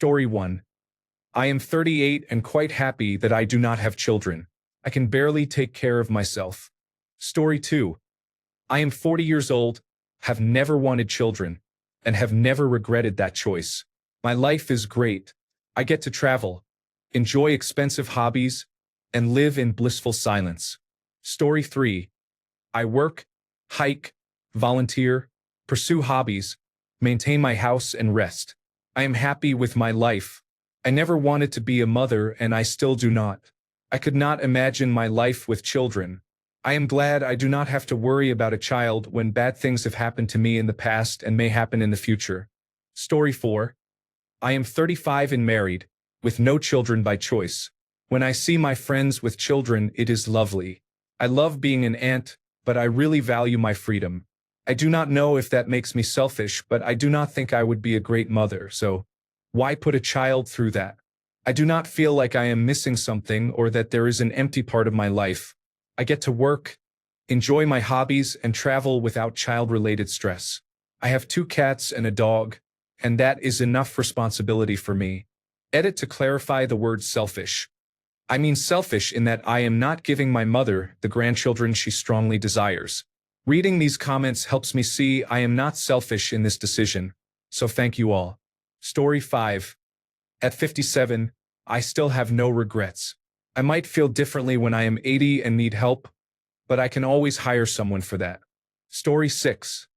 Story 1. I am 38 and quite happy that I do not have children. I can barely take care of myself. Story 2. I am 40 years old, have never wanted children, and have never regretted that choice. My life is great. I get to travel, enjoy expensive hobbies, and live in blissful silence. Story 3. I work, hike, volunteer, pursue hobbies, maintain my house and rest. I am happy with my life. I never wanted to be a mother and I still do not. I could not imagine my life with children. I am glad I do not have to worry about a child when bad things have happened to me in the past and may happen in the future. Story 4. I am 35 and married, with no children by choice. When I see my friends with children, it is lovely. I love being an aunt, but I really value my freedom. I do not know if that makes me selfish, but I do not think I would be a great mother, so why put a child through that? I do not feel like I am missing something or that there is an empty part of my life. I get to work, enjoy my hobbies, and travel without child-related stress. I have 2 cats and a dog, and that is enough responsibility for me. Edit to clarify the word selfish. I mean selfish in that I am not giving my mother the grandchildren she strongly desires. Reading these comments helps me see I am not selfish in this decision, so thank you all. Story 5. At 57, I still have no regrets. I might feel differently when I am 80 and need help, but I can always hire someone for that. Story 6.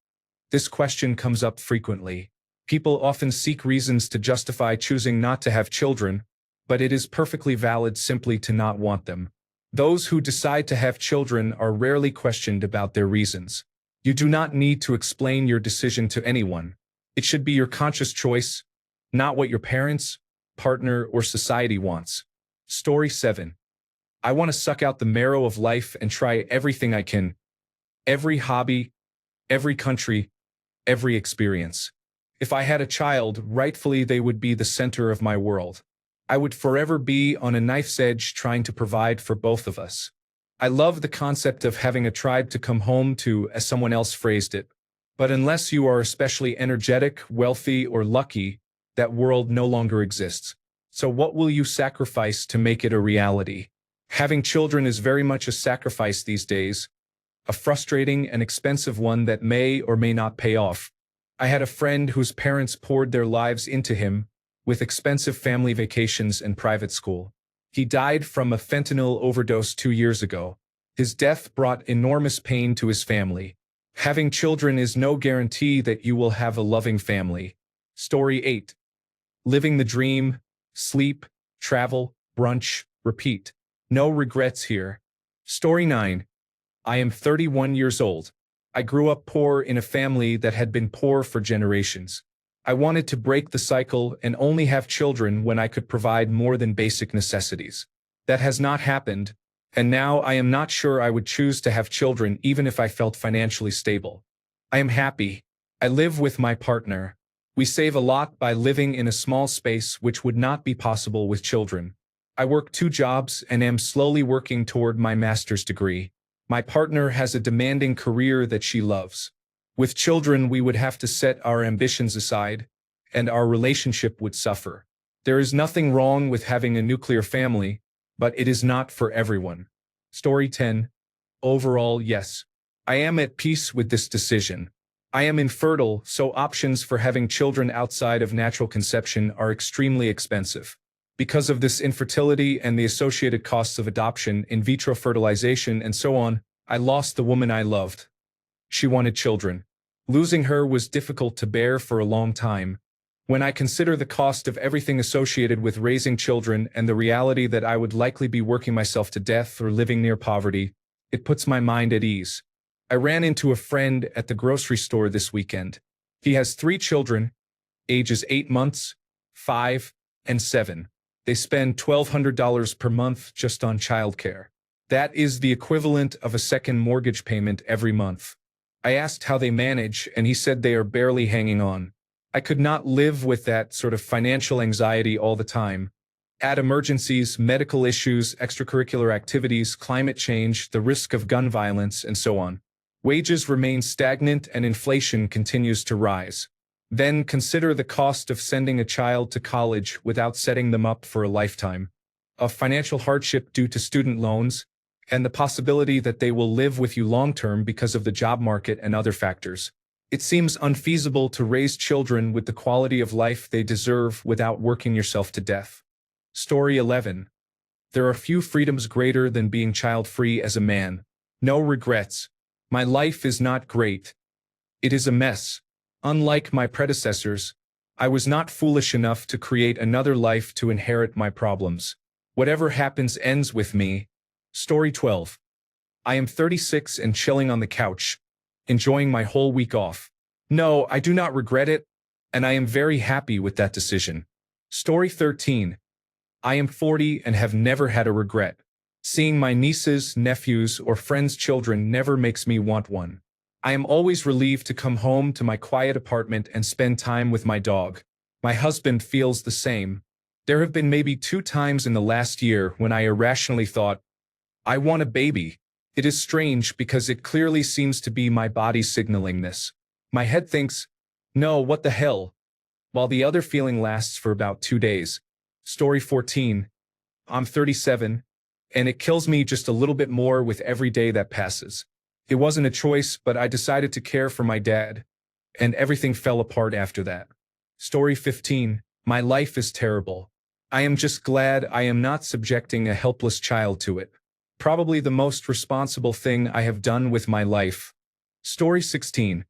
This question comes up frequently. People often seek reasons to justify choosing not to have children, but it is perfectly valid simply to not want them. Those who decide to have children are rarely questioned about their reasons. You do not need to explain your decision to anyone. It should be your conscious choice, not what your parents, partner, or society wants. Story 7. I want to suck out the marrow of life and try everything I can. Every hobby, every country, every experience. If I had a child, rightfully they would be the center of my world. I would forever be on a knife's edge trying to provide for both of us. I love the concept of having a tribe to come home to, as someone else phrased it. But unless you are especially energetic, wealthy, or lucky, that world no longer exists. So what will you sacrifice to make it a reality? Having children is very much a sacrifice these days, a frustrating and expensive one that may or may not pay off. I had a friend whose parents poured their lives into him, with expensive family vacations and private school. He died from a fentanyl overdose 2 years ago. His death brought enormous pain to his family. Having children is no guarantee that you will have a loving family. Story 8. Living the dream, sleep, travel, brunch, repeat. No regrets here. Story 9. I am 31 years old. I grew up poor in a family that had been poor for generations. I wanted to break the cycle and only have children when I could provide more than basic necessities. That has not happened, and now I am not sure I would choose to have children even if I felt financially stable. I am happy. I live with my partner. We save a lot by living in a small space which would not be possible with children. I work 2 jobs and am slowly working toward my master's degree. My partner has a demanding career that she loves. With children, we would have to set our ambitions aside, and our relationship would suffer. There is nothing wrong with having a nuclear family, but it is not for everyone. Story 10. Overall, yes. I am at peace with this decision. I am infertile, so options for having children outside of natural conception are extremely expensive. Because of this infertility and the associated costs of adoption, in vitro fertilization, and so on, I lost the woman I loved. She wanted children. Losing her was difficult to bear for a long time. When I consider the cost of everything associated with raising children and the reality that I would likely be working myself to death or living near poverty, it puts my mind at ease. I ran into a friend at the grocery store this weekend. He has 3 children, ages 8 months, 5, and 7. They spend $1,200 per month just on childcare. That is the equivalent of a second mortgage payment every month. I asked how they manage, and he said they are barely hanging on. I could not live with that sort of financial anxiety all the time. Add emergencies, medical issues, extracurricular activities, climate change, the risk of gun violence, and so on. Wages remain stagnant and inflation continues to rise. Then consider the cost of sending a child to college without setting them up for a lifetime, of financial hardship due to student loans, and the possibility that they will live with you long-term because of the job market and other factors. It seems unfeasible to raise children with the quality of life they deserve without working yourself to death. Story 11. There are few freedoms greater than being child-free as a man. No regrets. My life is not great. It is a mess. Unlike my predecessors, I was not foolish enough to create another life to inherit my problems. Whatever happens ends with me. Story 12. I am 36 and chilling on the couch, enjoying my whole week off. No, I do not regret it, and I am very happy with that decision. Story 13. I am 40 and have never had a regret. Seeing my nieces, nephews, or friends' children never makes me want one. I am always relieved to come home to my quiet apartment and spend time with my dog. My husband feels the same. There have been maybe 2 times in the last year when I irrationally thought, I want a baby. It is strange because it clearly seems to be my body signaling this. My head thinks, no, what the hell? While the other feeling lasts for about 2 days. Story 14. I'm 37, and it kills me just a little bit more with every day that passes. It wasn't a choice, but I decided to care for my dad, and everything fell apart after that. Story 15. My life is terrible. I am just glad I am not subjecting a helpless child to it. Probably the most responsible thing I have done with my life. Story 16.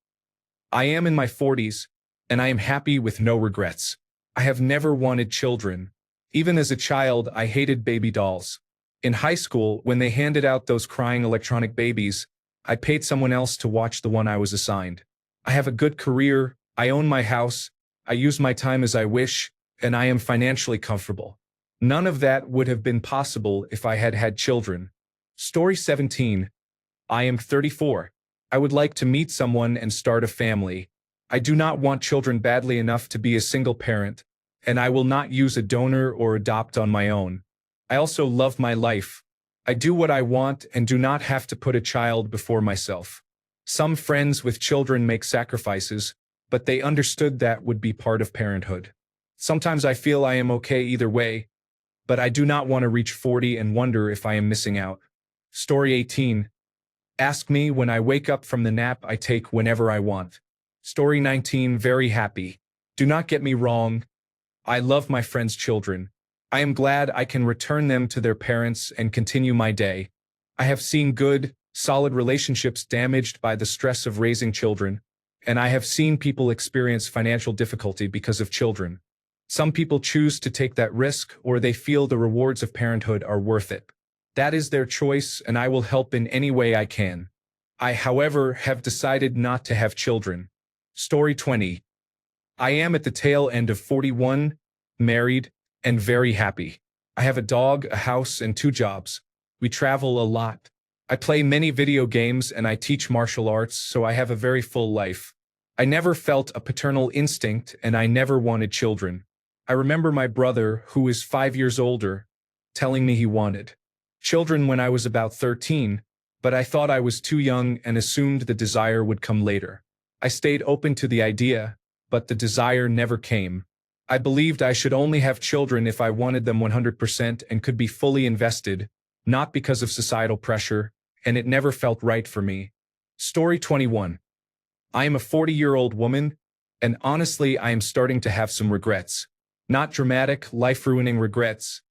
I am in my 40s, and I am happy with no regrets. I have never wanted children. Even as a child, I hated baby dolls. In high school, when they handed out those crying electronic babies, I paid someone else to watch the one I was assigned. I have a good career, I own my house, I use my time as I wish, and I am financially comfortable. None of that would have been possible if I had had children. Story 17. I am 34. I would like to meet someone and start a family. I do not want children badly enough to be a single parent, and I will not use a donor or adopt on my own. I also love my life. I do what I want and do not have to put a child before myself. Some friends with children make sacrifices, but they understood that would be part of parenthood. Sometimes I feel I am okay either way, but I do not want to reach 40 and wonder if I am missing out. Story 18. Ask me when I wake up from the nap I take whenever I want. Story 19. Very happy. Do not get me wrong. I love my friends' children. I am glad I can return them to their parents and continue my day. I have seen good, solid relationships damaged by the stress of raising children, and I have seen people experience financial difficulty because of children. Some people choose to take that risk, or they feel the rewards of parenthood are worth it. That is their choice, and I will help in any way I can. I, however, have decided not to have children. Story 20. I am at the tail end of 41, married, and very happy. I have a dog, a house, and 2 jobs. We travel a lot. I play many video games and I teach martial arts, so I have a very full life. I never felt a paternal instinct and I never wanted children. I remember my brother, who is 5 years older, telling me he wanted children when I was about 13, but I thought I was too young and assumed the desire would come later. I stayed open to the idea, but the desire never came. I believed I should only have children if I wanted them 100% and could be fully invested, not because of societal pressure, and it never felt right for me. Story 21. I am a 40-year-old woman, and honestly I am starting to have some regrets. Not dramatic, life-ruining regrets.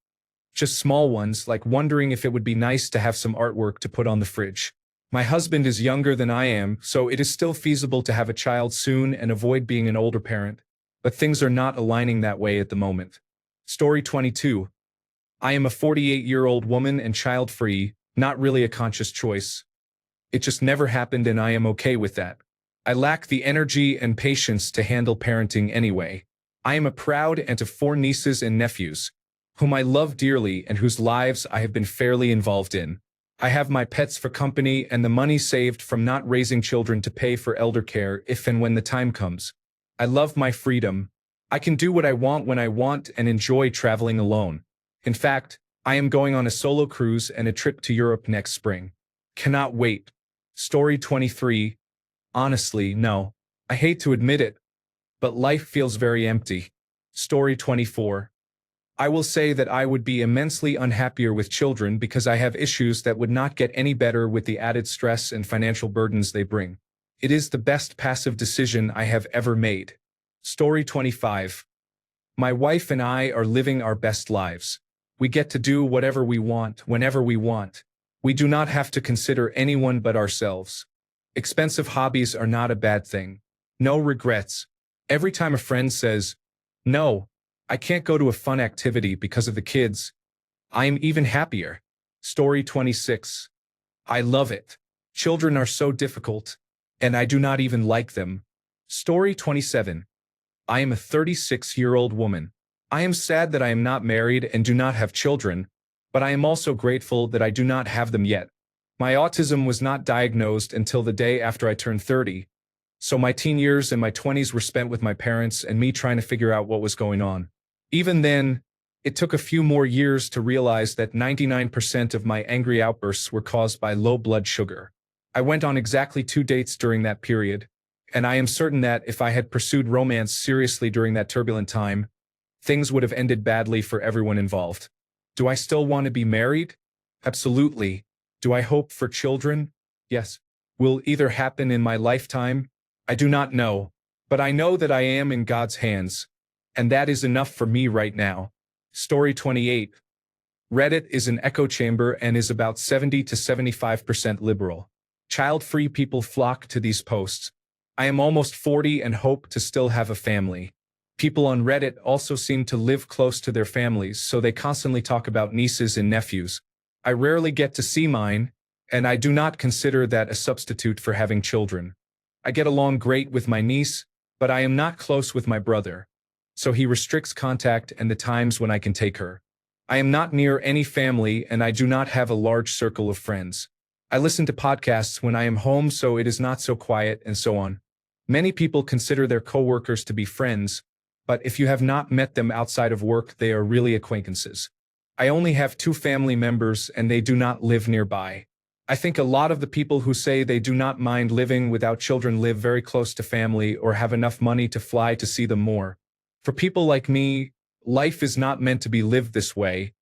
Just small ones, like wondering if it would be nice to have some artwork to put on the fridge. My husband is younger than I am, so it is still feasible to have a child soon and avoid being an older parent. But things are not aligning that way at the moment. Story 22. I am a 48-year-old woman and child-free, not really a conscious choice. It just never happened and I am okay with that. I lack the energy and patience to handle parenting anyway. I am a proud aunt of 4 nieces and nephews, whom I love dearly and whose lives I have been fairly involved in. I have my pets for company and the money saved from not raising children to pay for elder care if and when the time comes. I love my freedom. I can do what I want when I want and enjoy traveling alone. In fact, I am going on a solo cruise and a trip to Europe next spring. Cannot wait. Story 23. Honestly, no. I hate to admit it, but life feels very empty. Story 24. I will say that I would be immensely unhappier with children because I have issues that would not get any better with the added stress and financial burdens they bring. It is the best passive decision I have ever made. Story 25. My wife and I are living our best lives. We get to do whatever we want, whenever we want. We do not have to consider anyone but ourselves. Expensive hobbies are not a bad thing. No regrets. Every time a friend says, "No, I can't go to a fun activity because of the kids," I am even happier. Story 26. I love it. Children are so difficult, and I do not even like them. Story 27. I am a 36-year-old woman. I am sad that I am not married and do not have children, but I am also grateful that I do not have them yet. My autism was not diagnosed until the day after I turned 30, so my teen years and my 20s were spent with my parents and me trying to figure out what was going on. Even then, it took a few more years to realize that 99% of my angry outbursts were caused by low blood sugar. I went on exactly 2 dates during that period, and I am certain that if I had pursued romance seriously during that turbulent time, things would have ended badly for everyone involved. Do I still want to be married? Absolutely. Do I hope for children? Yes. Will either happen in my lifetime? I do not know, but I know that I am in God's hands, and that is enough for me right now. Story 28. Reddit is an echo chamber and is about 70 to 75% liberal. Child-free people flock to these posts. I am almost 40 and hope to still have a family. People on Reddit also seem to live close to their families, so they constantly talk about nieces and nephews. I rarely get to see mine, and I do not consider that a substitute for having children. I get along great with my niece, but I am not close with my brother, so he restricts contact and the times when I can take her. I am not near any family, and I do not have a large circle of friends. I listen to podcasts when I am home, so it is not so quiet, and so on. Many people consider their coworkers to be friends, but if you have not met them outside of work, they are really acquaintances. I only have 2 family members, and they do not live nearby. I think a lot of the people who say they do not mind living without children live very close to family or have enough money to fly to see them more. For people like me, life is not meant to be lived this way.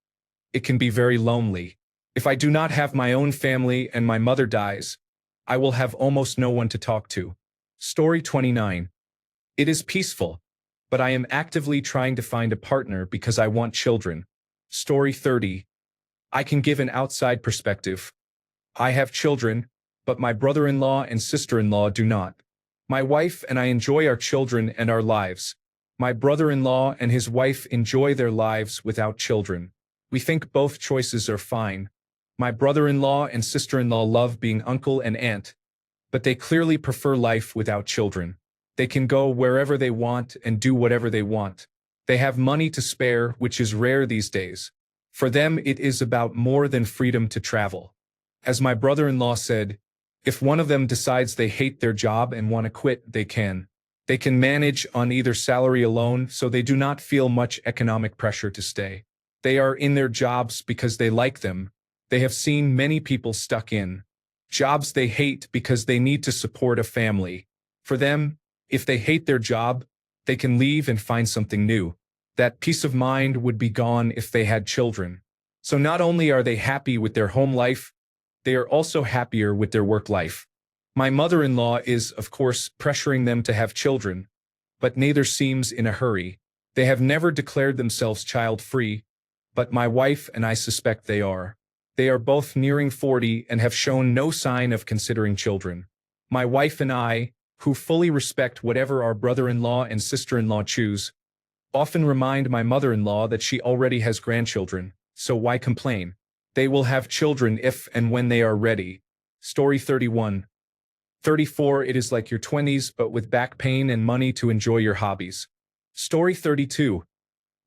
It can be very lonely. If I do not have my own family and my mother dies, I will have almost no one to talk to. Story 29. It is peaceful, but I am actively trying to find a partner because I want children. Story 30. I can give an outside perspective. I have children, but my brother-in-law and sister-in-law do not. My wife and I enjoy our children and our lives. My brother-in-law and his wife enjoy their lives without children. We think both choices are fine. My brother-in-law and sister-in-law love being uncle and aunt, but they clearly prefer life without children. They can go wherever they want and do whatever they want. They have money to spare, which is rare these days. For them, it is about more than freedom to travel. As my brother-in-law said, if one of them decides they hate their job and want to quit, they can. They can manage on either salary alone, so they do not feel much economic pressure to stay. They are in their jobs because they like them. They have seen many people stuck in jobs they hate because they need to support a family. For them, if they hate their job, they can leave and find something new. That peace of mind would be gone if they had children. So not only are they happy with their home life, they are also happier with their work life. My mother-in-law is, of course, pressuring them to have children, but neither seems in a hurry. They have never declared themselves child-free, but my wife and I suspect they are. They are both nearing 40 and have shown no sign of considering children. My wife and I, who fully respect whatever our brother-in-law and sister-in-law choose, often remind my mother-in-law that she already has grandchildren, so why complain? They will have children if and when they are ready. Story 31. 34. It is like your 20s, but with back pain and money to enjoy your hobbies. Story 32.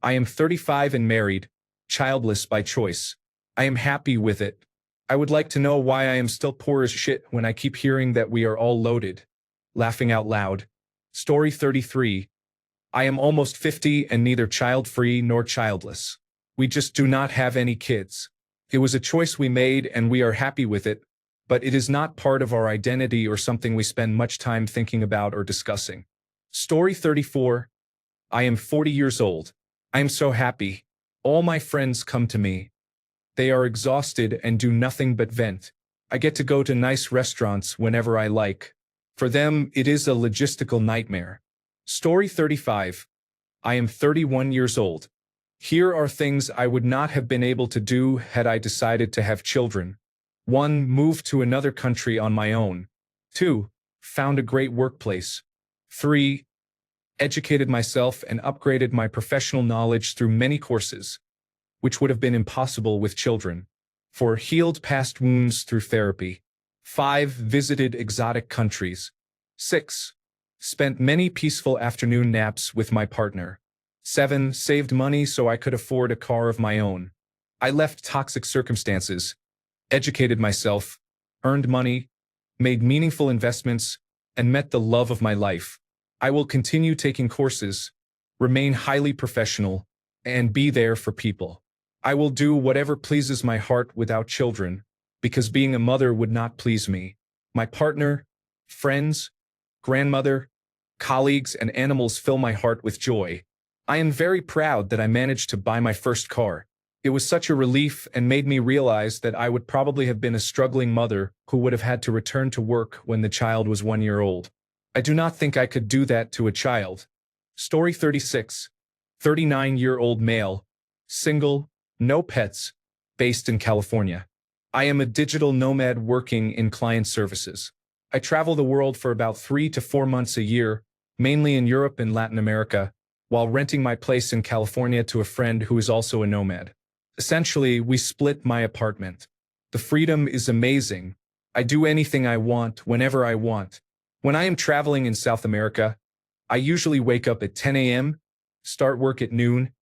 I am 35 and married, childless by choice. I am happy with it. I would like to know why I am still poor as shit when I keep hearing that we are all loaded. Laughing out loud. Story 33. I am almost 50 and neither child-free nor childless. We just do not have any kids. It was a choice we made and we are happy with it, but it is not part of our identity or something we spend much time thinking about or discussing. Story 34. I am 40 years old. I am so happy. All my friends come to me. They are exhausted and do nothing but vent. I get to go to nice restaurants whenever I like. For them, it is a logistical nightmare. Story 35. I am 31 years old. Here are things I would not have been able to do had I decided to have children. 1. Move to another country on my own. 2. Found a great workplace. 3. Educated myself and upgraded my professional knowledge through many courses, which would have been impossible with children. 4. Healed past wounds through therapy. 5. Visited exotic countries. 6. Spent many peaceful afternoon naps with my partner. 7. Saved money so I could afford a car of my own. I left toxic circumstances, educated myself, earned money, made meaningful investments, and met the love of my life. I will continue taking courses, remain highly professional, and be there for people. I will do whatever pleases my heart without children, because being a mother would not please me. My partner, friends, grandmother, colleagues, and animals fill my heart with joy. I am very proud that I managed to buy my first car. It was such a relief and made me realize that I would probably have been a struggling mother who would have had to return to work when the child was 1 year old. I do not think I could do that to a child. Story 36. 39-year-old male, single, no pets, based in California. I am a digital nomad working in client services. I travel the world for about 3 to 4 months a year, mainly in Europe and Latin America, while renting my place in California to a friend who is also a nomad. Essentially, we split my apartment. The freedom is amazing. I do anything I want, whenever I want. When I am traveling in South America, I usually wake up at 10 a.m., start work at noon,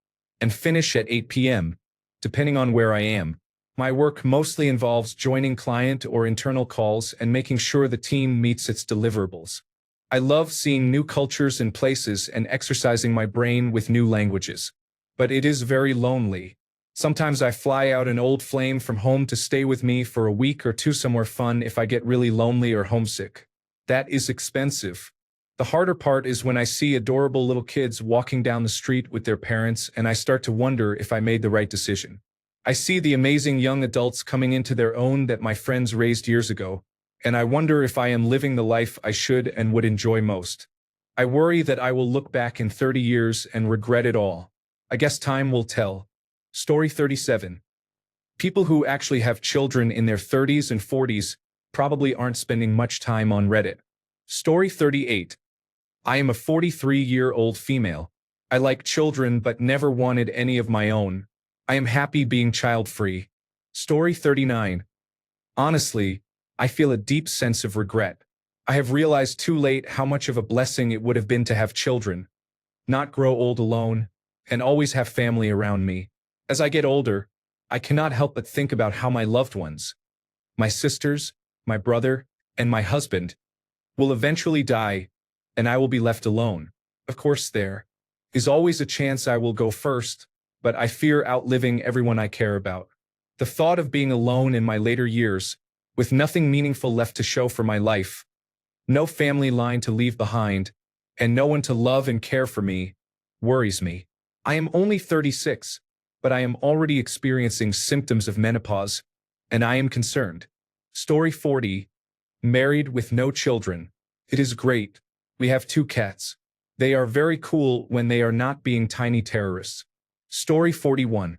and finish at 8 p.m., depending on where I am. My work mostly involves joining client or internal calls and making sure the team meets its deliverables. I love seeing new cultures and places and exercising my brain with new languages. But it is very lonely. Sometimes I fly out an old flame from home to stay with me for a week or two somewhere fun if I get really lonely or homesick. That is expensive. The harder part is when I see adorable little kids walking down the street with their parents and I start to wonder if I made the right decision. I see the amazing young adults coming into their own that my friends raised years ago, and I wonder if I am living the life I should and would enjoy most. I worry that I will look back in 30 years and regret it all. I guess time will tell. Story 37. People who actually have children in their 30s and 40s probably aren't spending much time on Reddit. Story 38. I am a 43-year-old female. I like children but never wanted any of my own. I am happy being child-free. Story 39. Honestly, I feel a deep sense of regret. I have realized too late how much of a blessing it would have been to have children, not grow old alone, and always have family around me. As I get older, I cannot help but think about how my loved ones, my sisters, my brother, and my husband, will eventually die, and I will be left alone. Of course, there is always a chance I will go first, but I fear outliving everyone I care about. The thought of being alone in my later years, with nothing meaningful left to show for my life, no family line to leave behind, and no one to love and care for me, worries me. I am only 36, but I am already experiencing symptoms of menopause, and I am concerned. Story 40. Married with no children. It is great. We have 2 cats. They are very cool when they are not being tiny terrorists. Story 41.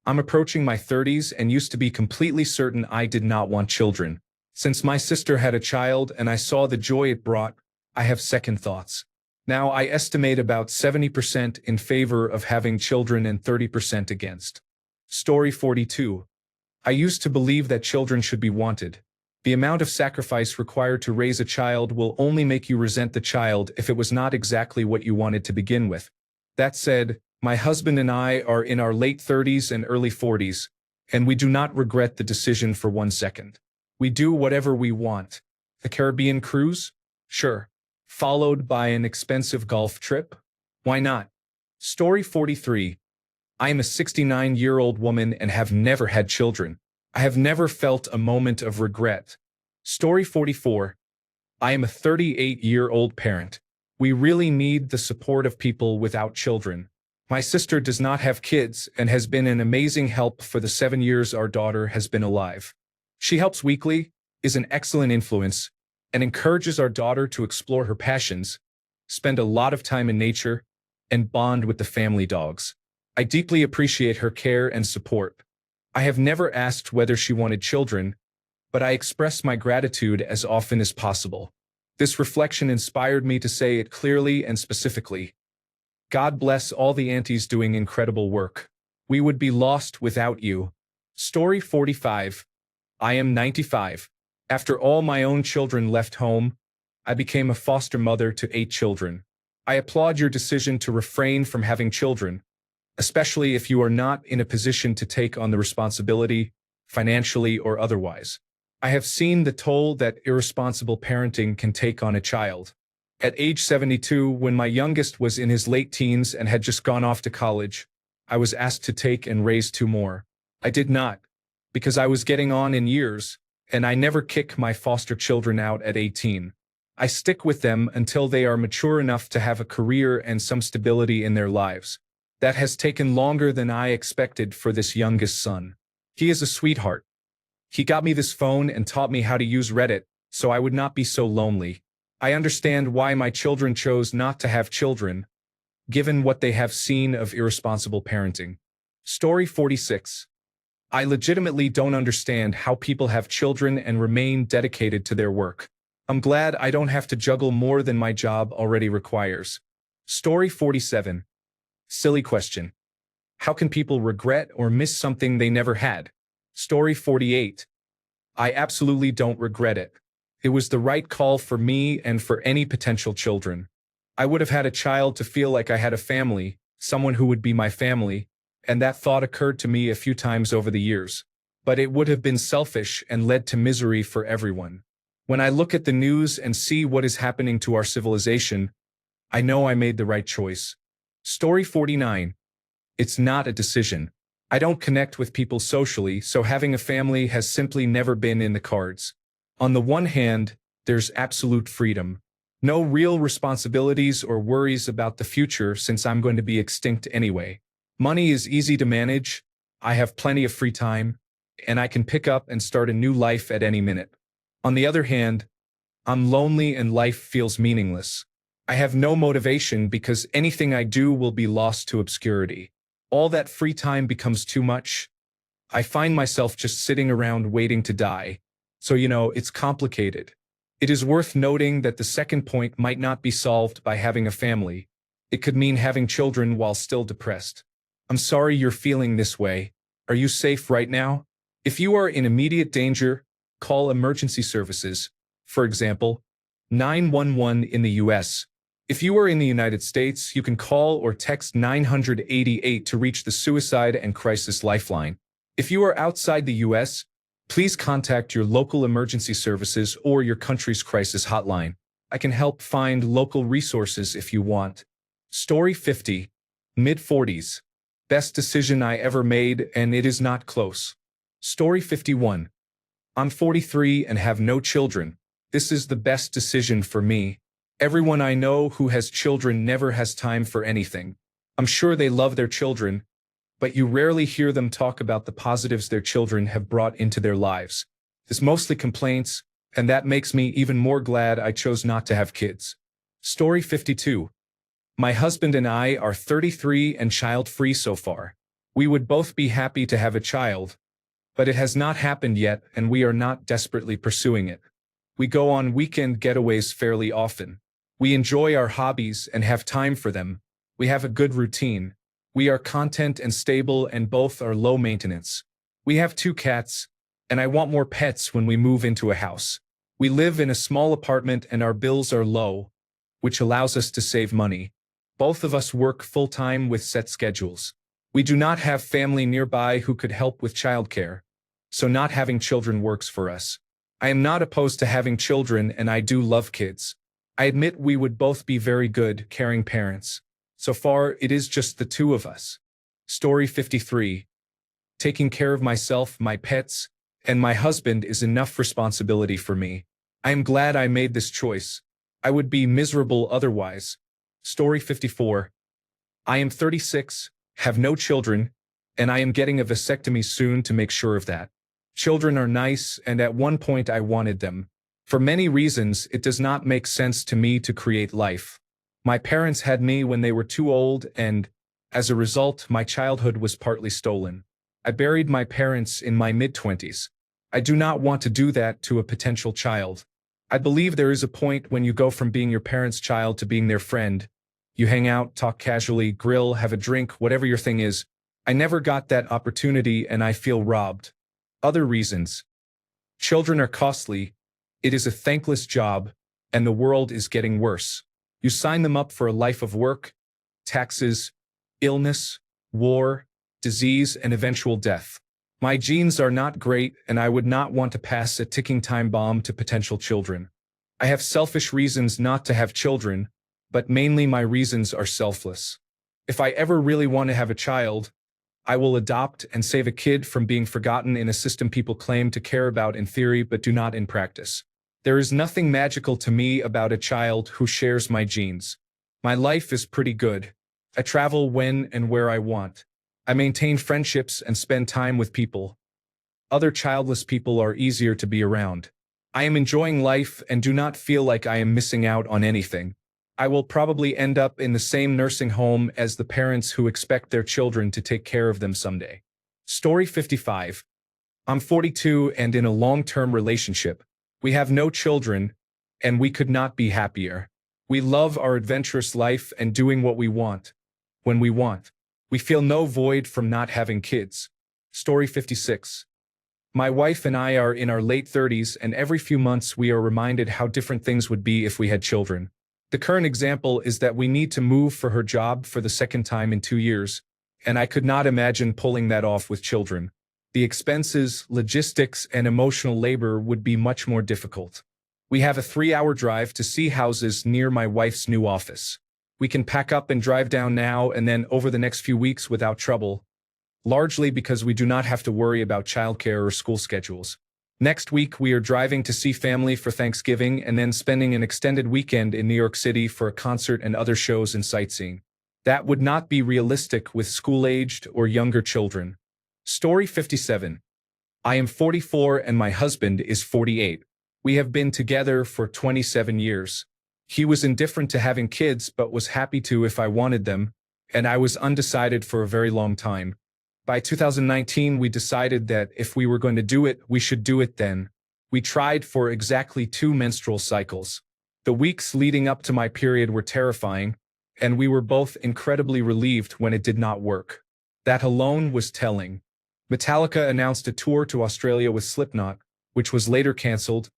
I'm approaching my 30s and used to be completely certain I did not want children. Since my sister had a child and I saw the joy it brought, I have second thoughts. Now I estimate about 70% in favor of having children and 30% against. Story 42. I used to believe that children should be wanted. The amount of sacrifice required to raise a child will only make you resent the child if it was not exactly what you wanted to begin with. That said, my husband and I are in our late 30s and early 40s, and we do not regret the decision for 1 second. We do whatever we want. A Caribbean cruise? Sure. Followed by an expensive golf trip? Why not? Story 43. I am a 69-year-old woman and have never had children. I have never felt a moment of regret. Story 44. I am a 38-year-old parent. We really need the support of people without children. My sister does not have kids and has been an amazing help for the 7 years our daughter has been alive. She helps weekly, is an excellent influence, and encourages our daughter to explore her passions, spend a lot of time in nature, and bond with the family dogs. I deeply appreciate her care and support. I have never asked whether she wanted children, but I express my gratitude as often as possible. This reflection inspired me to say it clearly and specifically. God bless all the aunties doing incredible work. We would be lost without you. Story 45. I am 95. After all my own children left home, I became a foster mother to 8 children. I applaud your decision to refrain from having children, especially if you are not in a position to take on the responsibility, financially or otherwise. I have seen the toll that irresponsible parenting can take on a child. At age 72, when my youngest was in his late teens and had just gone off to college, I was asked to take and raise 2 more. I did not, because I was getting on in years, and I never kick my foster children out at 18. I stick with them until they are mature enough to have a career and some stability in their lives. That has taken longer than I expected for this youngest son. He is a sweetheart. He got me this phone and taught me how to use Reddit, so I would not be so lonely. I understand why my children chose not to have children, given what they have seen of irresponsible parenting. Story 46. I legitimately don't understand how people have children and remain dedicated to their work. I'm glad I don't have to juggle more than my job already requires. Story 47. Silly question. How can people regret or miss something they never had? Story 48. I absolutely don't regret it. It was the right call for me and for any potential children. I would have had a child to feel like I had a family, someone who would be my family, and that thought occurred to me a few times over the years. But it would have been selfish and led to misery for everyone. When I look at the news and see what is happening to our civilization, I know I made the right choice. Story 49. It's not a decision. I don't connect with people socially, so having a family has simply never been in the cards. On the one hand, there's absolute freedom. No real responsibilities or worries about the future since I'm going to be extinct anyway. Money is easy to manage, I have plenty of free time, and I can pick up and start a new life at any minute. On the other hand, I'm lonely and life feels meaningless. I have no motivation because anything I do will be lost to obscurity. All that free time becomes too much. I find myself just sitting around waiting to die. So, it's complicated. It is worth noting that the second point might not be solved by having a family. It could mean having children while still depressed. I'm sorry you're feeling this way. Are you safe right now? If you are in immediate danger, call emergency services. For example, 911 in the US. If you are in the United States, you can call or text 988 to reach the Suicide and Crisis Lifeline. If you are outside the US, please contact your local emergency services or your country's crisis hotline. I can help find local resources if you want. Story 50. Mid-40s. Best decision I ever made, and it is not close. Story 51. I'm 43 and have no children. This is the best decision for me. Everyone I know who has children never has time for anything. I'm sure they love their children, but you rarely hear them talk about the positives their children have brought into their lives. It's mostly complaints, and that makes me even more glad I chose not to have kids. Story 52. My husband and I are 33 and child-free so far. We would both be happy to have a child, but it has not happened yet and we are not desperately pursuing it. We go on weekend getaways fairly often. We enjoy our hobbies and have time for them. We have a good routine. We are content and stable and both are low maintenance. We have 2 cats, and I want more pets when we move into a house. We live in a small apartment and our bills are low, which allows us to save money. Both of us work full-time with set schedules. We do not have family nearby who could help with childcare, so not having children works for us. I am not opposed to having children and I do love kids. I admit we would both be very good, caring parents. So far, it is just the 2 of us. Story 53. Taking care of myself, my pets, and my husband is enough responsibility for me. I am glad I made this choice. I would be miserable otherwise. Story 54. I am 36, have no children, and I am getting a vasectomy soon to make sure of that. Children are nice, and at one point I wanted them. For many reasons, it does not make sense to me to create life. My parents had me when they were too old, and, as a result, my childhood was partly stolen. I buried my parents in my mid-20s. I do not want to do that to a potential child. I believe there is a point when you go from being your parents' child to being their friend. You hang out, talk casually, grill, have a drink, whatever your thing is. I never got that opportunity and I feel robbed. Other reasons. Children are costly. It is a thankless job, and the world is getting worse. You sign them up for a life of work, taxes, illness, war, disease, and eventual death. My genes are not great, and I would not want to pass a ticking time bomb to potential children. I have selfish reasons not to have children, but mainly my reasons are selfless. If I ever really want to have a child, I will adopt and save a kid from being forgotten in a system people claim to care about in theory but do not in practice. There is nothing magical to me about a child who shares my genes. My life is pretty good. I travel when and where I want. I maintain friendships and spend time with people. Other childless people are easier to be around. I am enjoying life and do not feel like I am missing out on anything. I will probably end up in the same nursing home as the parents who expect their children to take care of them someday. Story 55. I'm 42 and in a long-term relationship. We have no children, and we could not be happier. We love our adventurous life and doing what we want, when we want. We feel no void from not having kids. Story 56. My wife and I are in our late 30s, and every few months we are reminded how different things would be if we had children. The current example is that we need to move for her job for the second time in 2 years, and I could not imagine pulling that off with children. The expenses, logistics, and emotional labor would be much more difficult. We have a 3-hour drive to see houses near my wife's new office. We can pack up and drive down now and then over the next few weeks without trouble, largely because we do not have to worry about childcare or school schedules. Next week, we are driving to see family for Thanksgiving and then spending an extended weekend in New York City for a concert and other shows and sightseeing. That would not be realistic with school-aged or younger children. Story 57. I am 44 and my husband is 48. We have been together for 27 years. He was indifferent to having kids but was happy to if I wanted them, and I was undecided for a very long time. By 2019, we decided that if we were going to do it, we should do it then. We tried for exactly 2 menstrual cycles. The weeks leading up to my period were terrifying, and we were both incredibly relieved when it did not work. That alone was telling. Metallica announced a tour to Australia with Slipknot, which was later cancelled,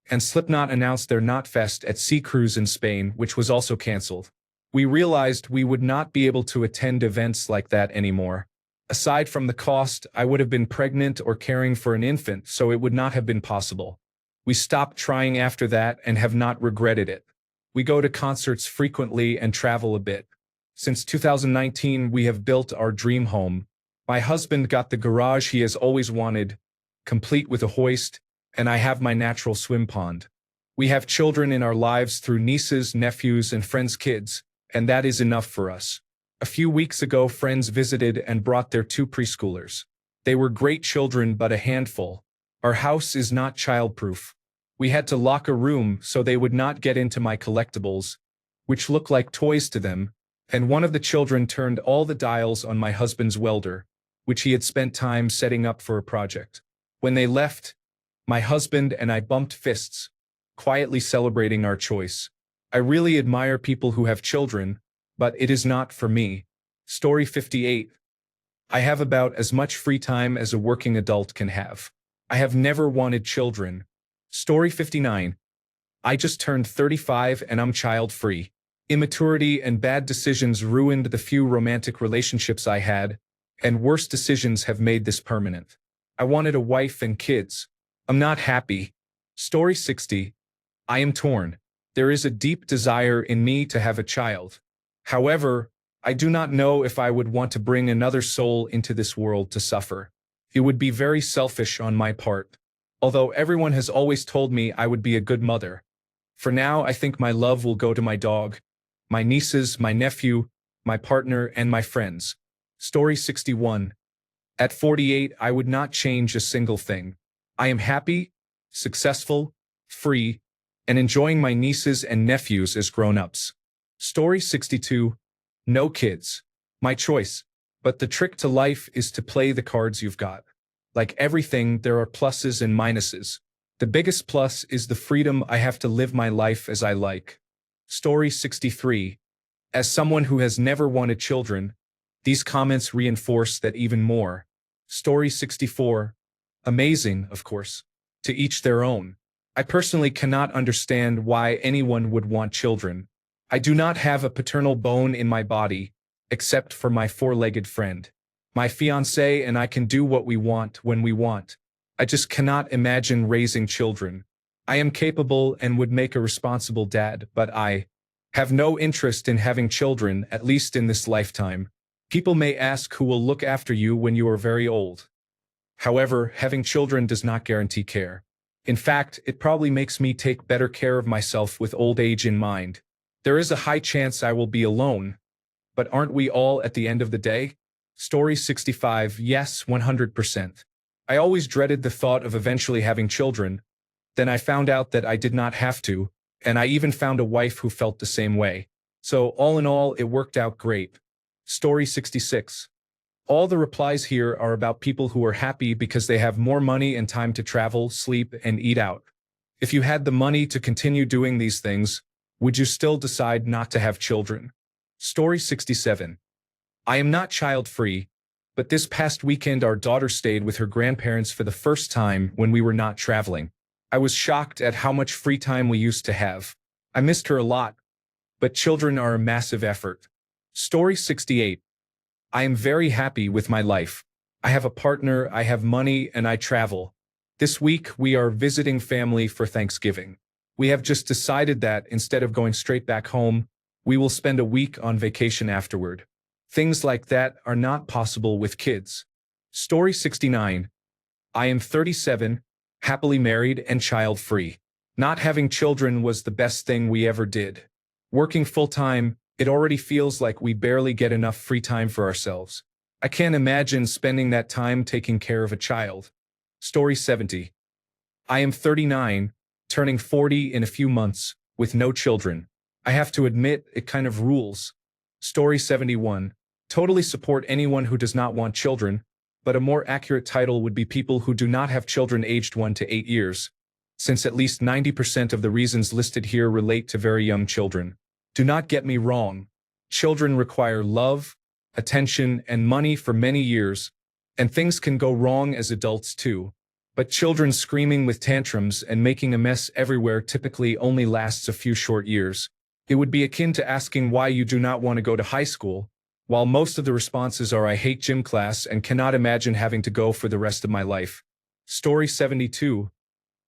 and Slipknot announced their Knotfest at Sea Cruise in Spain, which was also cancelled. We realized we would not be able to attend events like that anymore. Aside from the cost, I would have been pregnant or caring for an infant, so it would not have been possible. We stopped trying after that and have not regretted it. We go to concerts frequently and travel a bit. Since 2019, we have built our dream home. My husband got the garage he has always wanted, complete with a hoist, and I have my natural swim pond. We have children in our lives through nieces, nephews, and friends' kids, and that is enough for us. A few weeks ago, friends visited and brought their 2 preschoolers. They were great children, but a handful. Our house is not childproof. We had to lock a room so they would not get into my collectibles, which look like toys to them, and one of the children turned all the dials on my husband's welder, which he had spent time setting up for a project. When they left, my husband and I bumped fists, quietly celebrating our choice. I really admire people who have children, but it is not for me. Story 58. I have about as much free time as a working adult can have. I have never wanted children. Story 59. I just turned 35 and I'm child-free. Immaturity and bad decisions ruined the few romantic relationships I had, and worse decisions have made this permanent. I wanted a wife and kids. I'm not happy. Story 60. I am torn. There is a deep desire in me to have a child. However, I do not know if I would want to bring another soul into this world to suffer. It would be very selfish on my part. Although everyone has always told me I would be a good mother. For now, I think my love will go to my dog, my nieces, my nephew, my partner, and my friends. Story 61. At 48, I would not change a single thing. I am happy, successful, free, and enjoying my nieces and nephews as grown-ups. Story 62. No kids. My choice. But the trick to life is to play the cards you've got. Like everything, there are pluses and minuses. The biggest plus is the freedom I have to live my life as I like. Story 63. As someone who has never wanted children, these comments reinforce that even more. Story 64. Amazing, of course. To each their own. I personally cannot understand why anyone would want children. I do not have a paternal bone in my body, except for my four-legged friend. My fiancé and I can do what we want when we want. I just cannot imagine raising children. I am capable and would make a responsible dad, but I have no interest in having children, at least in this lifetime. People may ask who will look after you when you are very old. However, having children does not guarantee care. In fact, it probably makes me take better care of myself with old age in mind. There is a high chance I will be alone. But aren't we all at the end of the day? Story 65. Yes, 100%. I always dreaded the thought of eventually having children. Then I found out that I did not have to, and I even found a wife who felt the same way. So all in all, it worked out great. Story 66. All the replies here are about people who are happy because they have more money and time to travel, sleep, and eat out. If you had the money to continue doing these things, would you still decide not to have children? Story 67. I am not child-free, but this past weekend our daughter stayed with her grandparents for the first time when we were not traveling. I was shocked at how much free time we used to have. I missed her a lot, but children are a massive effort. Story 68. I am very happy with my life. I have a partner, I have money, and I travel. This week we are visiting family for Thanksgiving. We have just decided that instead of going straight back home, we will spend a week on vacation afterward. Things like that are not possible with kids. Story 69. I am 37, happily married and child-free. Not having children was the best thing we ever did. Working full-time, it already feels like we barely get enough free time for ourselves. I can't imagine spending that time taking care of a child. Story 70. I am 39, turning 40 in a few months, with no children. I have to admit, it kind of rules. Story 71. Totally support anyone who does not want children, but a more accurate title would be people who do not have children aged 1 to 8 years, since at least 90% of the reasons listed here relate to very young children. Do not get me wrong. Children require love, attention, and money for many years, and things can go wrong as adults too. But children screaming with tantrums and making a mess everywhere typically only lasts a few short years. It would be akin to asking why you do not want to go to high school, while most of the responses are I hate gym class and cannot imagine having to go for the rest of my life. Story 72.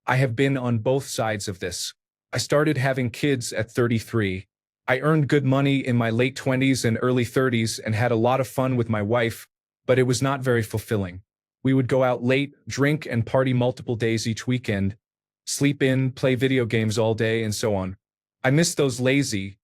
I have been on both sides of this. I started having kids at 33. I earned good money in my late 20s and early 30s and had a lot of fun with my wife, but it was not very fulfilling. We would go out late, drink and party multiple days each weekend, sleep in, play video games all day, and so on. I miss those lazy,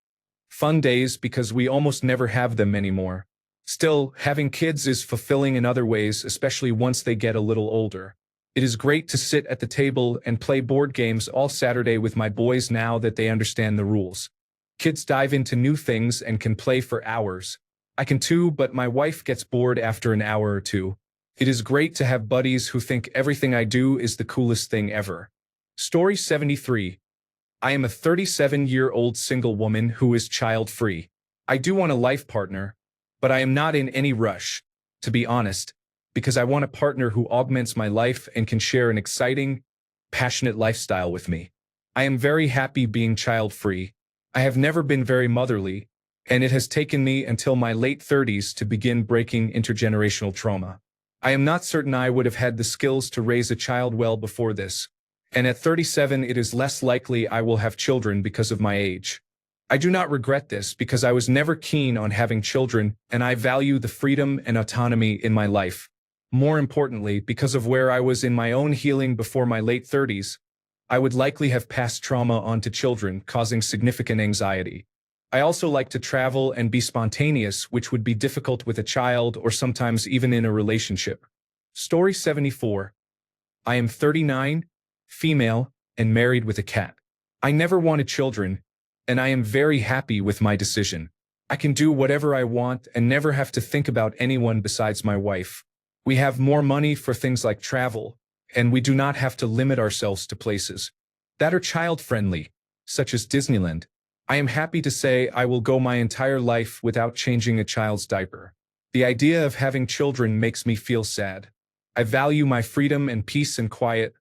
fun days because we almost never have them anymore. Still, having kids is fulfilling in other ways, especially once they get a little older. It is great to sit at the table and play board games all Saturday with my boys now that they understand the rules. Kids dive into new things and can play for hours. I can too, but my wife gets bored after an hour or two. It is great to have buddies who think everything I do is the coolest thing ever. Story 73. I am a 37-year-old single woman who is child-free. I do want a life partner, but I am not in any rush, to be honest, because I want a partner who augments my life and can share an exciting, passionate lifestyle with me. I am very happy being child-free. I have never been very motherly, and it has taken me until my late 30s to begin breaking intergenerational trauma. I am not certain I would have had the skills to raise a child well before this, and at 37 it is less likely I will have children because of my age. I do not regret this because I was never keen on having children and I value the freedom and autonomy in my life. More importantly, because of where I was in my own healing before my late 30s, I would likely have passed trauma on to children, causing significant anxiety. I also like to travel and be spontaneous, which would be difficult with a child or sometimes even in a relationship. Story 74. I am 39, female, and married with a cat. I never wanted children, and I am very happy with my decision. I can do whatever I want and never have to think about anyone besides my wife. We have more money for things like travel, and we do not have to limit ourselves to places that are child-friendly, such as Disneyland. I am happy to say I will go my entire life without changing a child's diaper. The idea of having children makes me feel sad. I value my freedom and peace and quiet,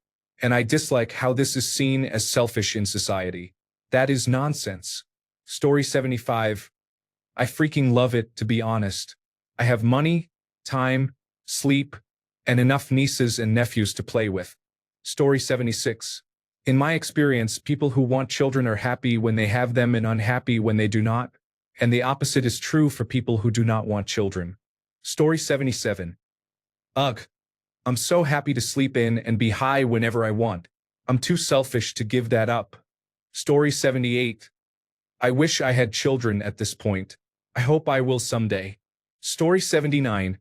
and I dislike how this is seen as selfish in society. That is nonsense. Story 75. I freaking love it, to be honest. I have money, time, sleep, and enough nieces and nephews to play with. Story 76. In my experience, people who want children are happy when they have them and unhappy when they do not, and the opposite is true for people who do not want children. Story 77. Ugh. I'm so happy to sleep in and be high whenever I want. I'm too selfish to give that up. Story 78. I wish I had children at this point. I hope I will someday. Story 79.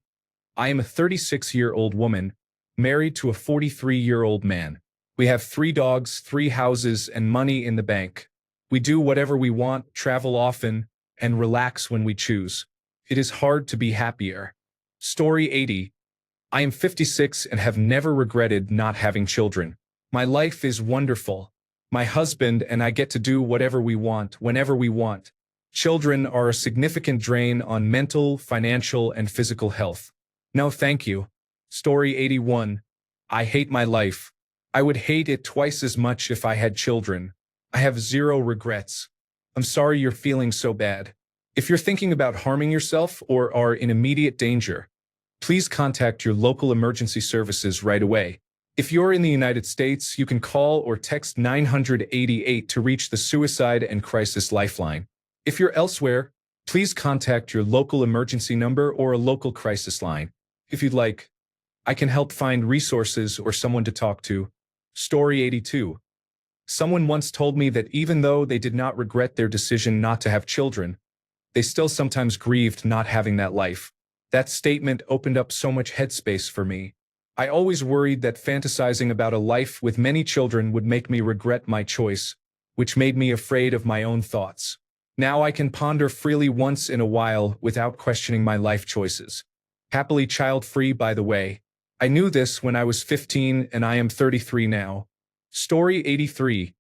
I am a 36-year-old woman, married to a 43-year-old man. We have 3 dogs, 3 houses, and money in the bank. We do whatever we want, travel often, and relax when we choose. It is hard to be happier. Story 80. I am 56 and have never regretted not having children. My life is wonderful. My husband and I get to do whatever we want, whenever we want. Children are a significant drain on mental, financial, and physical health. No, thank you. Story 81. I hate my life. I would hate it twice as much if I had children. I have 0 regrets. I'm sorry you're feeling so bad. If you're thinking about harming yourself or are in immediate danger, please contact your local emergency services right away. If you're in the United States, you can call or text 988 to reach the Suicide and Crisis Lifeline. If you're elsewhere, please contact your local emergency number or a local crisis line. If you'd like, I can help find resources or someone to talk to. Story 82. Someone once told me that even though they did not regret their decision not to have children, they still sometimes grieved not having that life. That statement opened up so much headspace for me. I always worried that fantasizing about a life with many children would make me regret my choice, which made me afraid of my own thoughts. Now I can ponder freely once in a while without questioning my life choices. Happily child-free, by the way. I knew this when I was 15 and I am 33 now. Story 83.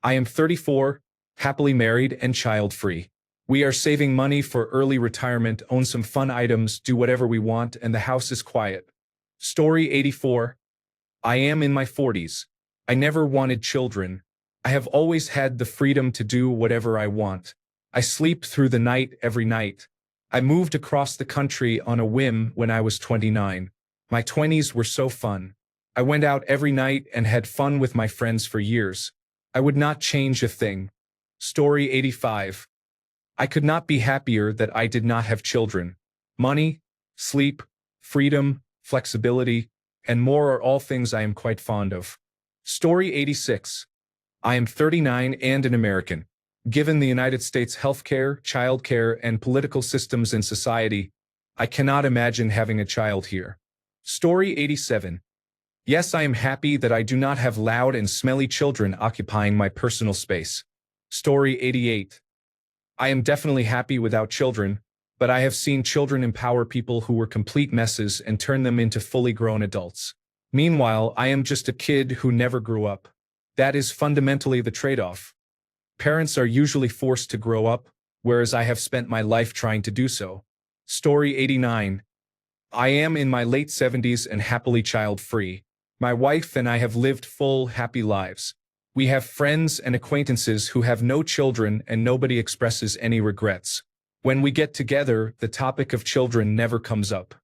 I am 34, happily married and child-free. We are saving money for early retirement, own some fun items, do whatever we want, and the house is quiet. Story 84. I am in my 40s. I never wanted children. I have always had the freedom to do whatever I want. I sleep through the night every night. I moved across the country on a whim when I was 29. My 20s were so fun. I went out every night and had fun with my friends for years. I would not change a thing. Story 85. I could not be happier that I did not have children. Money, sleep, freedom, flexibility, and more are all things I am quite fond of. Story 86. I am 39 and an American. Given the United States healthcare, childcare, and political systems in society, I cannot imagine having a child here. Story 87. Yes, I am happy that I do not have loud and smelly children occupying my personal space. Story 88. I am definitely happy without children, but I have seen children empower people who were complete messes and turn them into fully grown adults. Meanwhile, I am just a kid who never grew up. That is fundamentally the trade-off. Parents are usually forced to grow up, whereas I have spent my life trying to do so. Story 89. I am in my late 70s and happily child-free. My wife and I have lived full, happy lives. We have friends and acquaintances who have no children and nobody expresses any regrets. When we get together, the topic of children never comes up.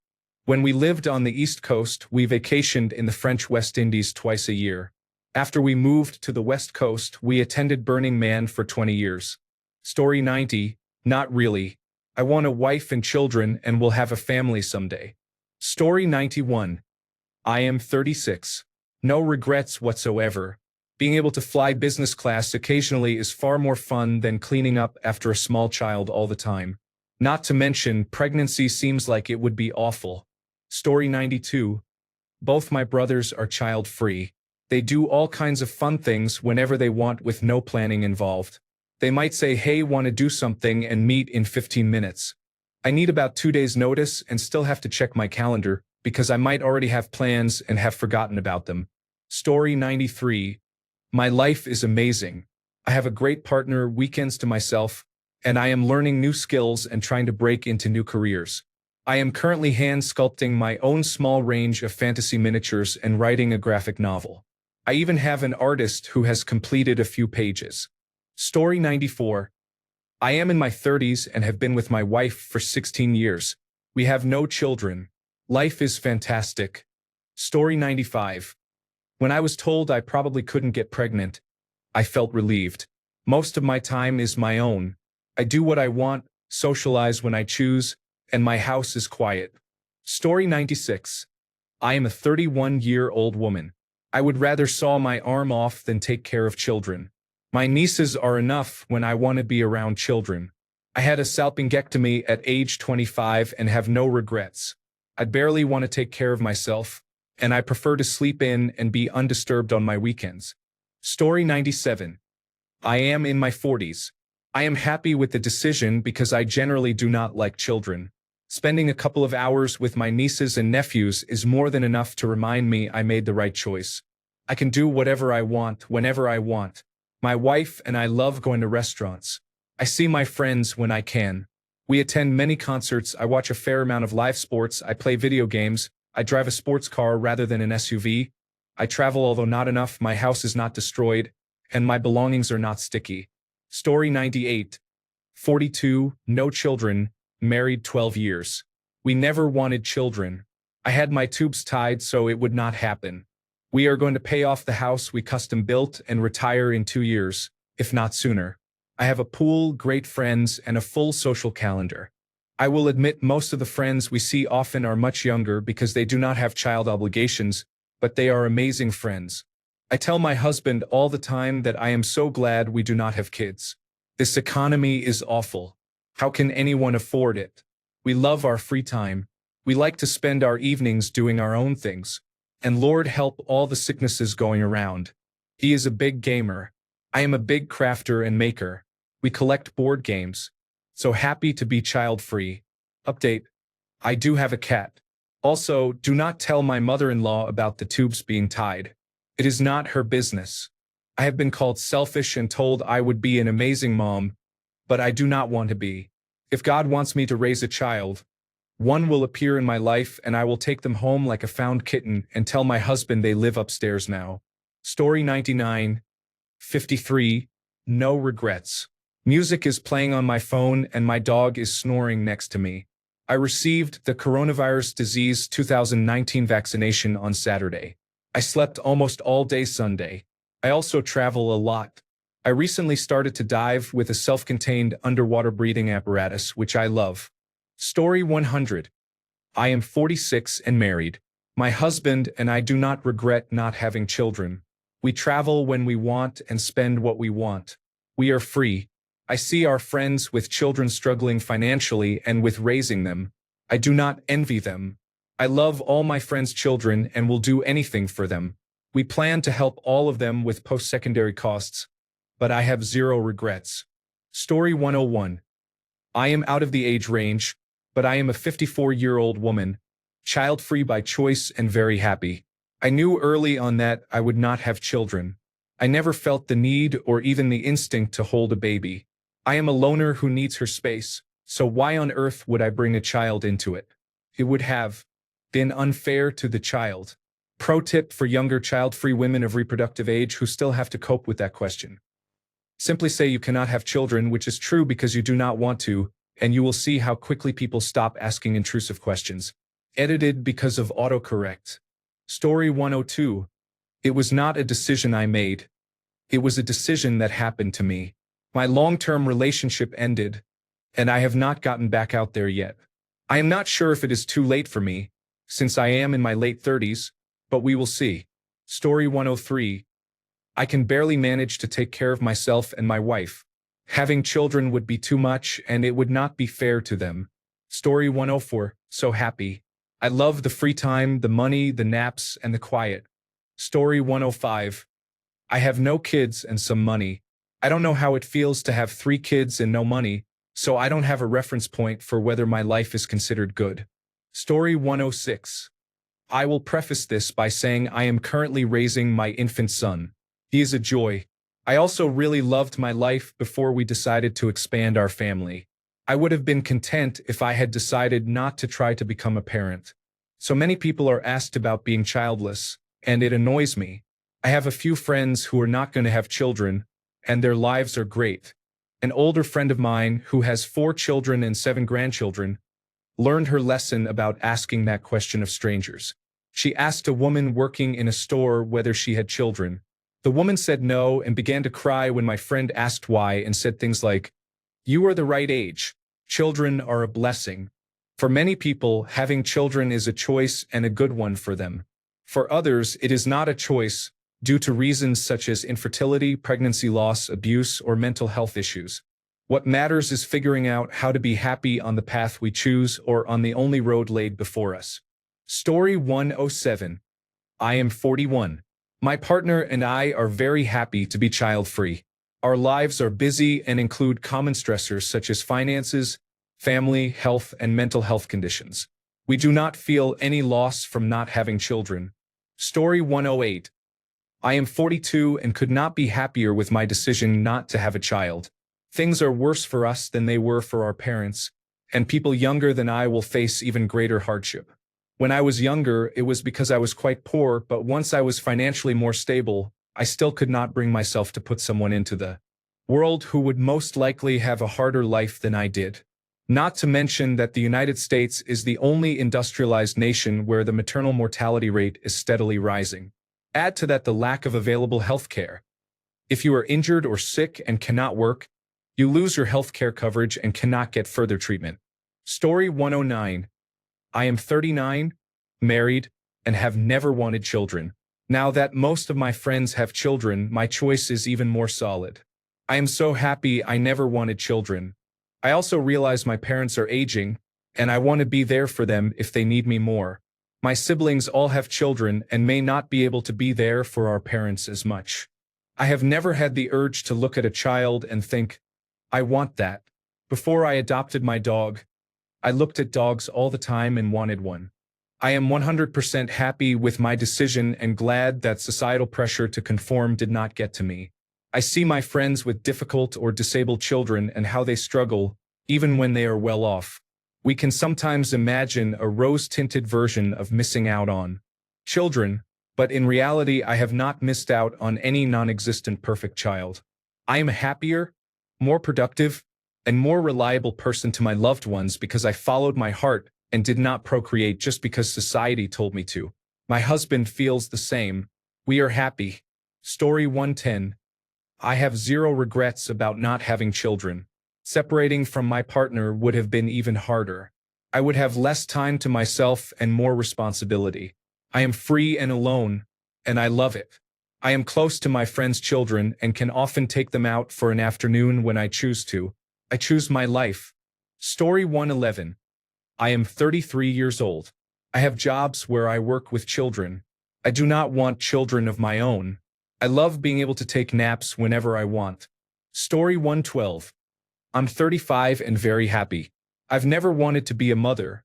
When we lived on the East Coast, we vacationed in the French West Indies twice a year. After we moved to the West Coast, we attended Burning Man for 20 years. Story 90. Not really. I want a wife and children and will have a family someday. Story 91. I am 36. No regrets whatsoever. Being able to fly business class occasionally is far more fun than cleaning up after a small child all the time. Not to mention, pregnancy seems like it would be awful. Story 92. Both my brothers are child-free. They do all kinds of fun things whenever they want with no planning involved. They might say, hey, want to do something and meet in 15 minutes. I need about 2 days notice and still have to check my calendar because I might already have plans and have forgotten about them. Story 93. My life is amazing. I have a great partner, weekends to myself, and I am learning new skills and trying to break into new careers. I am currently hand sculpting my own small range of fantasy miniatures and writing a graphic novel. I even have an artist who has completed a few pages. Story 94. I am in my 30s and have been with my wife for 16 years. We have no children. Life is fantastic. Story 95. When I was told I probably couldn't get pregnant, I felt relieved. Most of my time is my own. I do what I want, socialize when I choose, and my house is quiet. Story 96. I am a 31-year-old woman. I would rather saw my arm off than take care of children. My nieces are enough when I want to be around children. I had a salpingectomy at age 25 and have no regrets. I barely want to take care of myself, and I prefer to sleep in and be undisturbed on my weekends. Story 97. I am in my 40s. I am happy with the decision because I generally do not like children. Spending a couple of hours with my nieces and nephews is more than enough to remind me I made the right choice. I can do whatever I want, whenever I want. My wife and I love going to restaurants. I see my friends when I can. We attend many concerts, I watch a fair amount of live sports, I play video games, I drive a sports car rather than an SUV. I travel although not enough, my house is not destroyed, and my belongings are not sticky. Story 98. 42, no children, married 12 years. We never wanted children. I had my tubes tied so it would not happen. We are going to pay off the house we custom built and retire in 2 years, if not sooner. I have a pool, great friends, and a full social calendar. I will admit most of the friends we see often are much younger because they do not have child obligations, but they are amazing friends. I tell my husband all the time that I am so glad we do not have kids. This economy is awful. How can anyone afford it? We love our free time. We like to spend our evenings doing our own things. And Lord help all the sicknesses going around. He is a big gamer. I am a big crafter and maker. We collect board games. So happy to be child-free. Update. I do have a cat. Also, do not tell my mother-in-law about the tubes being tied. It is not her business. I have been called selfish and told I would be an amazing mom, but I do not want to be. If God wants me to raise a child, one will appear in my life and I will take them home like a found kitten and tell my husband they live upstairs now. Story 99. 53. No regrets. Music is playing on my phone and my dog is snoring next to me. I received the coronavirus disease 2019 vaccination on Saturday. I slept almost all day Sunday. I also travel a lot. I recently started to dive with a self-contained underwater breathing apparatus, which I love. Story 100. I am 46 and married. My husband and I do not regret not having children. We travel when we want and spend what we want. We are free. I see our friends with children struggling financially and with raising them. I do not envy them. I love all my friends' children and will do anything for them. We plan to help all of them with post-secondary costs, but I have zero regrets. Story 101. I am out of the age range, but I am a 54-year-old woman, child-free by choice and very happy. I knew early on that I would not have children. I never felt the need or even the instinct to hold a baby. I am a loner who needs her space, so why on earth would I bring a child into it? It would have been unfair to the child. Pro tip for younger child-free women of reproductive age who still have to cope with that question. Simply say you cannot have children, which is true because you do not want to, and you will see how quickly people stop asking intrusive questions. Edited because of autocorrect. Story 102. It was not a decision I made. It was a decision that happened to me. My long-term relationship ended, and I have not gotten back out there yet. I am not sure if it is too late for me, since I am in my late 30s, but we will see. Story 103. I can barely manage to take care of myself and my wife. Having children would be too much and it would not be fair to them. Story 104, so happy. I love the free time, the money, the naps, and the quiet. Story 105, I have no kids and some money. I don't know how it feels to have 3 kids and no money, so I don't have a reference point for whether my life is considered good. Story 106, I will preface this by saying I am currently raising my infant son. He is a joy. I also really loved my life before we decided to expand our family. I would have been content if I had decided not to try to become a parent. So many people are asked about being childless, and it annoys me. I have a few friends who are not going to have children, and their lives are great. An older friend of mine who has 4 children and 7 grandchildren learned her lesson about asking that question of strangers. She asked a woman working in a store whether she had children. The woman said no and began to cry when my friend asked why and said things like, "You are the right age. Children are a blessing." For many people, having children is a choice and a good one for them. For others, it is not a choice due to reasons such as infertility, pregnancy loss, abuse, or mental health issues. What matters is figuring out how to be happy on the path we choose or on the only road laid before us. Story 107. I am 41. My partner and I are very happy to be child-free. Our lives are busy and include common stressors such as finances, family, health, and mental health conditions. We do not feel any loss from not having children. Story 108. I am 42 and could not be happier with my decision not to have a child. Things are worse for us than they were for our parents, and people younger than I will face even greater hardship. When I was younger, it was because I was quite poor, but once I was financially more stable, I still could not bring myself to put someone into the world who would most likely have a harder life than I did. Not to mention that the United States is the only industrialized nation where the maternal mortality rate is steadily rising. Add to that the lack of available health care. If you are injured or sick and cannot work, you lose your health care coverage and cannot get further treatment. Story 109. I am 39, married, and have never wanted children. Now that most of my friends have children, my choice is even more solid. I am so happy I never wanted children. I also realize my parents are aging, and I want to be there for them if they need me more. My siblings all have children and may not be able to be there for our parents as much. I have never had the urge to look at a child and think, I want that. Before I adopted my dog, I looked at dogs all the time and wanted one. I am 100% happy with my decision and glad that societal pressure to conform did not get to me. I see my friends with difficult or disabled children and how they struggle, even when they are well off. We can sometimes imagine a rose-tinted version of missing out on children, but in reality I have not missed out on any non-existent perfect child. I am a happier, more productive, and more reliable person to my loved ones because I followed my heart and did not procreate just because society told me to. My husband feels the same. We are happy. Story 110. I have zero regrets about not having children. Separating from my partner would have been even harder. I would have less time to myself and more responsibility. I am free and alone, and I love it. I am close to my friends' children and can often take them out for an afternoon when I choose to. I choose my life. Story 111. I am 33 years old. I have jobs where I work with children. I do not want children of my own. I love being able to take naps whenever I want. Story 112. I'm 35 and very happy. I've never wanted to be a mother.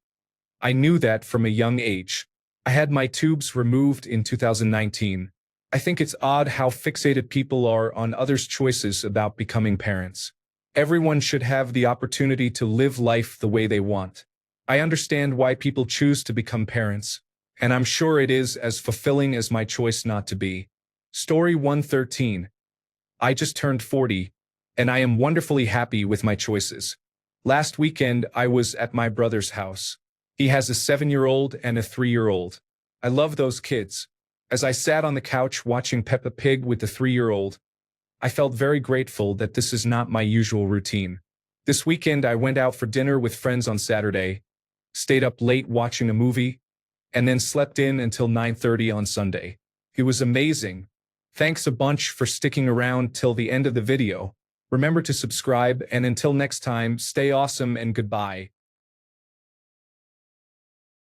I knew that from a young age. I had my tubes removed in 2019. I think it's odd how fixated people are on others' choices about becoming parents. Everyone should have the opportunity to live life the way they want. I understand why people choose to become parents, and I'm sure it is as fulfilling as my choice not to be. Story 113. I just turned 40, and I am wonderfully happy with my choices. Last weekend, I was at my brother's house. He has a 7-year-old and a 3-year-old. I love those kids. As I sat on the couch watching Peppa Pig with the 3-year-old, I felt very grateful that this is not my usual routine. This weekend, I went out for dinner with friends on Saturday, stayed up late watching a movie, and then slept in until 9:30 on Sunday. It was amazing. Thanks a bunch for sticking around till the end of the video. Remember to subscribe, and until next time, stay awesome and goodbye.